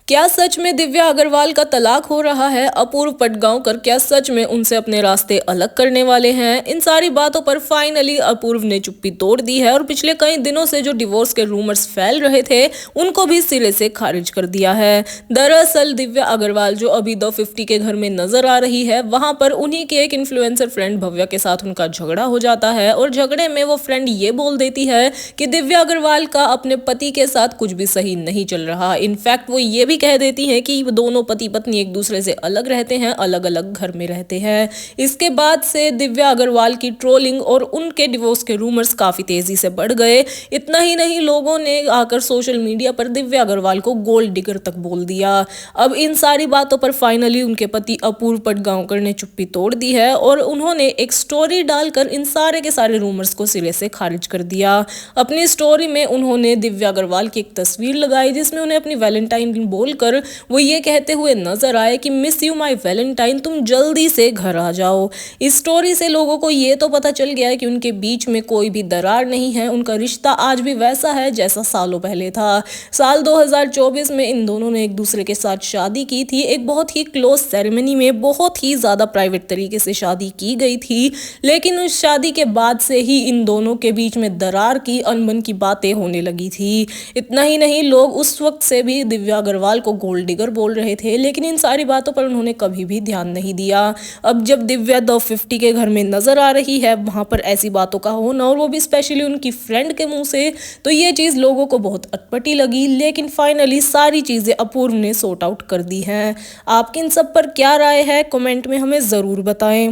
क्या सच में दिव्या अग्रवाल का तलाक हो रहा है? अपूर्व पटगांवकर क्या सच में उनसे अपने रास्ते अलग करने वाले हैं? इन सारी बातों पर फाइनली अपूर्व ने चुप्पी तोड़ दी है और पिछले कई दिनों से जो डिवोर्स के रूमर्स फैल रहे थे उनको भी सिरे से खारिज कर दिया है। दरअसल दिव्या अग्रवाल जो अभी द 50 के घर में नजर आ रही है, वहां पर उन्हीं के एक इन्फ्लुएंसर फ्रेंड भव्या के साथ उनका झगड़ा हो जाता है और झगड़े में वो फ्रेंड ये बोल देती है कि दिव्या अग्रवाल का अपने पति के साथ कुछ भी सही नहीं चल रहा। इनफैक्ट वो ये भी कह देती हैं कि दोनों पति पत्नी एक दूसरे से अलग रहते हैं, अलग अलग घर में रहते हैं। इसके बाद से दिव्या अग्रवाल की ट्रोलिंग और उनके डिवोर्स के रूमर्स काफी तेजी से बढ़ गए। इतना ही नहीं, लोगों ने आकर सोशल मीडिया पर दिव्या अग्रवाल को गोल्ड डिगर तक बोल दिया। अब इन सारी बातों पर फाइनली उनके पति अपूर्व पटगांवकर ने चुप्पी तोड़ दी है और उन्होंने एक स्टोरी डालकर इन सारे के सारे रूमर्स को सिरे से खारिज कर दिया। अपनी स्टोरी में उन्होंने दिव्या अग्रवाल की एक तस्वीर लगाई जिसमें उन्हें अपनी वैलेंटाइन बोलकर वो ये कहते हुए नजर आए कि मिस यू माय वैलेंटाइन, तुम जल्दी से घर आ जाओ। इस स्टोरी से लोगों को ये तो पता चल गया है कि उनके बीच में कोई भी दरार नहीं है, उनका रिश्ता आज भी वैसा है जैसा सालों पहले था। साल 2024 में इन दोनों ने एक दूसरे के साथ शादी की थी। एक बहुत ही क्लोज सेरेमनी में बहुत ही ज्यादा प्राइवेट तरीके से शादी की गई थी, लेकिन उस शादी के बाद से ही इन दोनों के बीच में दरार की, अनबन की बातें होने लगी थी। इतना ही नहीं, लोग उस वक्त से भी दिव्या अग्रवाल को गोल्ड डिगर बोल रहे थे, लेकिन इन सारी बातों पर उन्होंने कभी भी ध्यान नहीं दिया। अब जब दिव्या द 50 के घर में नजर आ रही है, वहां पर ऐसी बातों का होना और वो भी स्पेशली उनकी फ्रेंड के मुंह से, तो ये चीज लोगों को बहुत अटपटी लगी। लेकिन फाइनली सारी चीजें अपूर्व ने सॉर्ट आउट कर दी हैं। आपकी इन सब पर क्या राय है? कमेंट में हमें जरूर बताएं।